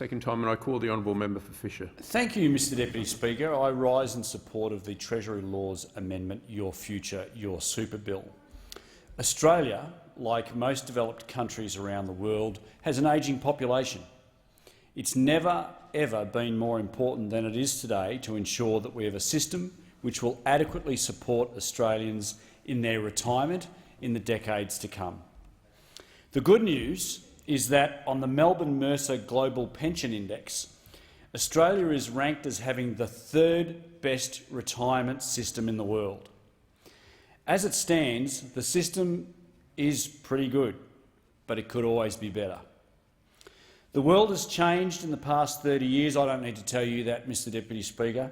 Second time, and I call the honourable member for Fisher. Thank you, Mr Deputy Speaker. I rise in support of the Treasury Laws Amendment, Your Future, Your Super Bill. Australia, like most developed countries around the world, has an ageing population. It's never, ever been more important than it is today to ensure that we have a system which will adequately support Australians in their retirement in the decades to come. The good news is that on the Melbourne Mercer Global Pension Index, Australia is ranked as having the third best retirement system in the world. As it stands, the system is pretty good, but it could always be better. The world has changed in the past 30 years. I don't need to tell you that, Mr Deputy Speaker.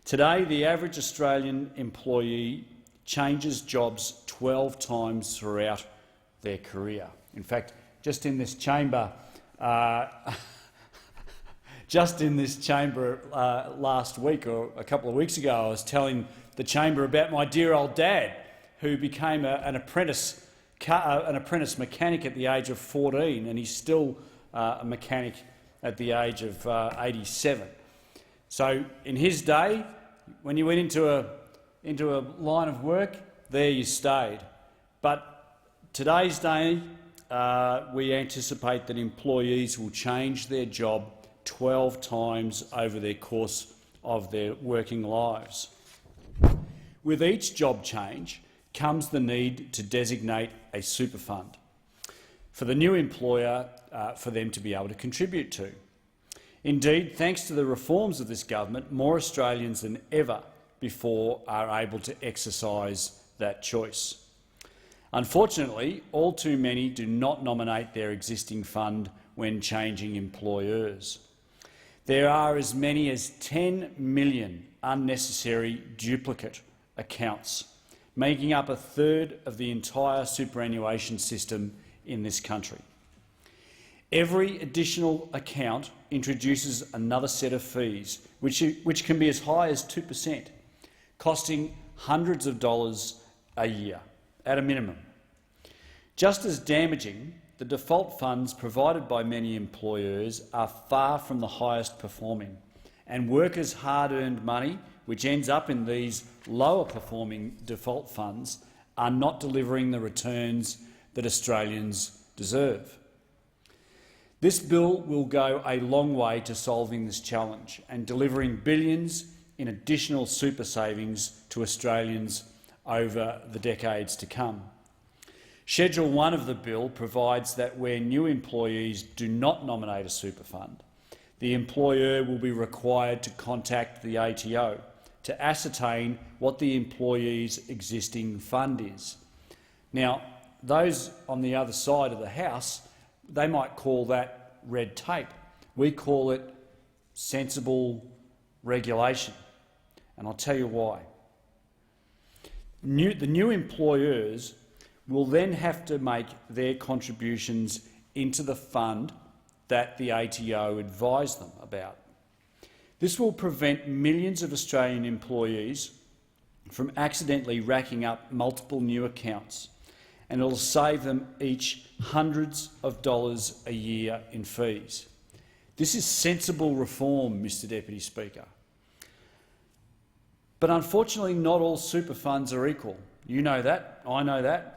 Today, the average Australian employee changes jobs 12 times throughout their career. In fact, just in this chamber last week or a couple of weeks ago, I was telling the chamber about my dear old dad, who became an apprentice mechanic at the age of 14, and he's still a mechanic at the age of 87. So, in his day, when you went into a line of work, there you stayed. But today's day, we anticipate that employees will change their job 12 times over the course of their working lives. With each job change comes the need to designate a super fund for the new employer for them to be able to contribute to. Indeed, thanks to the reforms of this government, more Australians than ever before are able to exercise that choice. Unfortunately, all too many do not nominate their existing fund when changing employers. There are as many as 10 million unnecessary duplicate accounts, making up a third of the entire superannuation system in this country. Every additional account introduces another set of fees, which can be as high as 2%, costing hundreds of dollars a year, at a minimum. Just as damaging, the default funds provided by many employers are far from the highest performing, and workers' hard-earned money, which ends up in these lower-performing default funds, are not delivering the returns that Australians deserve. This bill will go a long way to solving this challenge and delivering billions in additional super savings to Australians over the decades to come. Schedule 1 of the bill provides that where new employees do not nominate a super fund, the employer will be required to contact the ATO to ascertain what the employee's existing fund is. Now, those on the other side of the House, they might call that red tape. We call it sensible regulation, and I'll tell you why. The new employers will then have to make their contributions into the fund that the ATO advised them about. This will prevent millions of Australian employees from accidentally racking up multiple new accounts, and it will save them each hundreds of dollars a year in fees. This is sensible reform, Mr Deputy Speaker. But unfortunately, not all super funds are equal. You know that, I know that.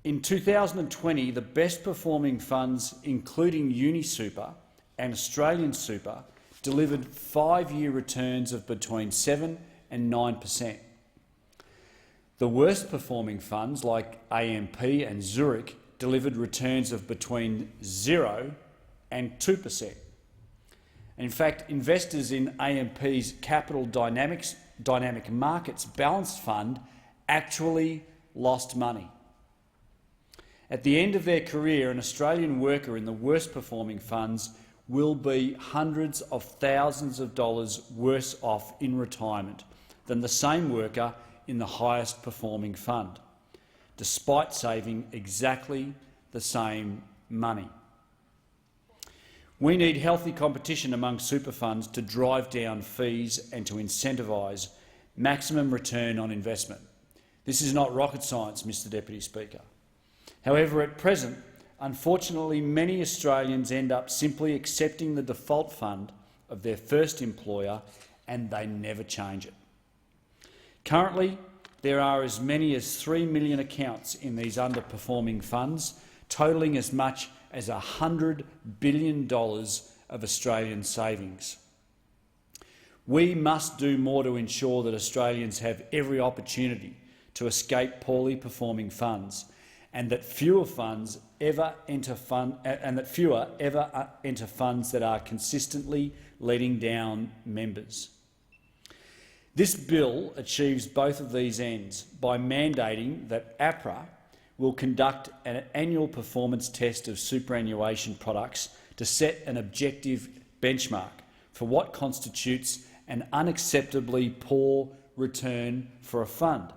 In 2020, the best-performing funds, including UniSuper and Australian Super, delivered 5-year returns of between 7% and 9%. The worst-performing funds, like AMP and Zurich, delivered returns of between 0% and 2%. In fact, investors in AMP's Capital Dynamic Markets Balanced Fund actually lost money. At the end of their career, an Australian worker in the worst-performing funds will be hundreds of thousands of dollars worse off in retirement than the same worker in the highest-performing fund, despite saving exactly the same money. We need healthy competition among super funds to drive down fees and to incentivise maximum return on investment. This is not rocket science, Mr Deputy Speaker. However, at present, unfortunately many Australians end up simply accepting the default fund of their first employer and they never change it. Currently, there are as many as 3 million accounts in these underperforming funds, totalling as much as $100 billion of Australian savings. We must do more to ensure that Australians have every opportunity to escape poorly performing funds, and that fewer ever enter funds that are consistently letting down members. This bill achieves both of these ends by mandating that APRA will conduct an annual performance test of superannuation products to set an objective benchmark for what constitutes an unacceptably poor return for a fund.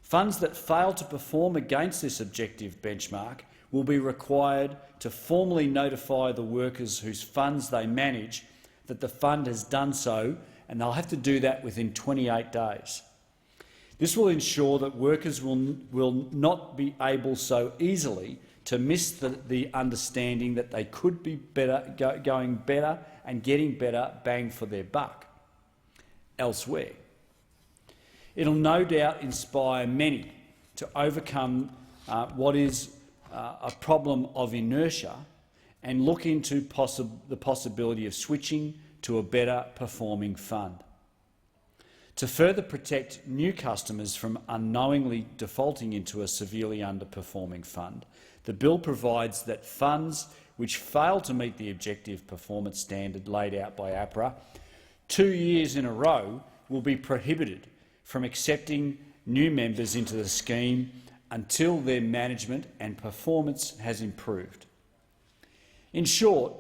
Funds that fail to perform against this objective benchmark will be required to formally notify the workers whose funds they manage that the fund has done so, and they'll have to do that within 28 days. This will ensure that workers will not be able so easily to miss the understanding that they could be going better and getting better bang for their buck elsewhere. It'll no doubt inspire many to overcome what is a problem of inertia and look into the possibility of switching to a better performing fund. To further protect new customers from unknowingly defaulting into a severely underperforming fund, the bill provides that funds which fail to meet the objective performance standard laid out by APRA 2 years in a row will be prohibited from accepting new members into the scheme until their management and performance has improved. In short,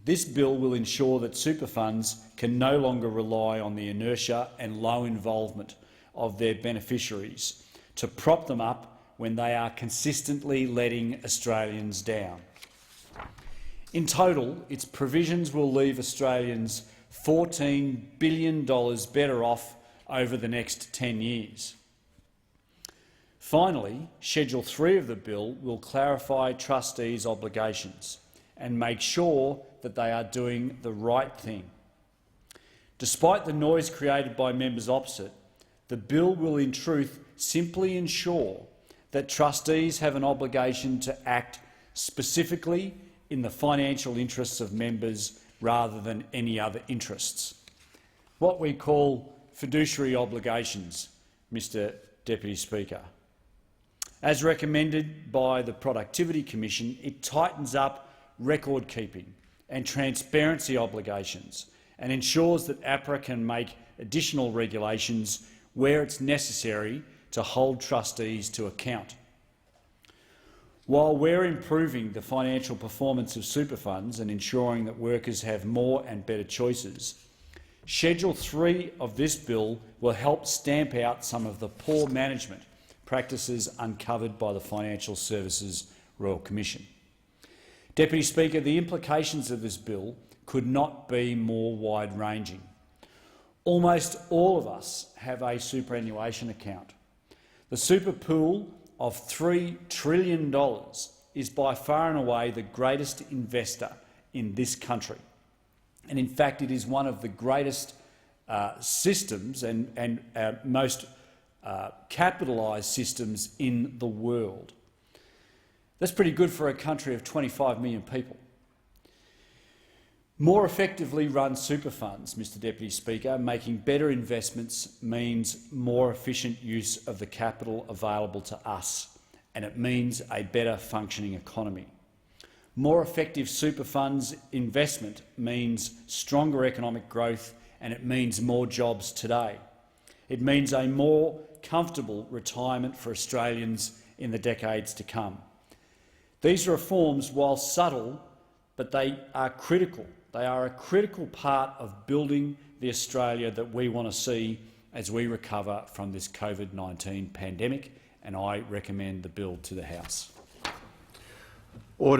this bill will ensure that super funds can no longer rely on the inertia and low involvement of their beneficiaries to prop them up when they are consistently letting Australians down. In total, its provisions will leave Australians $14 billion better off over the next 10 years. Finally, Schedule 3 of the bill will clarify trustees' obligations and make sure that they are doing the right thing. Despite the noise created by members opposite, the bill will in truth simply ensure that trustees have an obligation to act specifically in the financial interests of members rather than any other interests. What we call fiduciary obligations, Mr Deputy Speaker. As recommended by the Productivity Commission, it tightens up record keeping and transparency obligations and ensures that APRA can make additional regulations where it's necessary to hold trustees to account. While we're improving the financial performance of super funds and ensuring that workers have more and better choices, Schedule 3 of this bill will help stamp out some of the poor management practices uncovered by the Financial Services Royal Commission. Deputy Speaker, the implications of this bill could not be more wide-ranging. Almost all of us have a superannuation account. The super pool of $3 trillion is by far and away the greatest investor in this country. And in fact, it is one of the greatest systems and most capitalised systems in the world. That's pretty good for a country of 25 million people. More effectively run super funds, Mr Deputy Speaker, making better investments means more efficient use of the capital available to us, and it means a better functioning economy. More effective super funds investment means stronger economic growth, and it means more jobs today. It means a more comfortable retirement for Australians in the decades to come. These reforms, while subtle, but they are critical. They are a critical part of building the Australia that we want to see as we recover from this COVID-19 pandemic, and I recommend the bill to the House.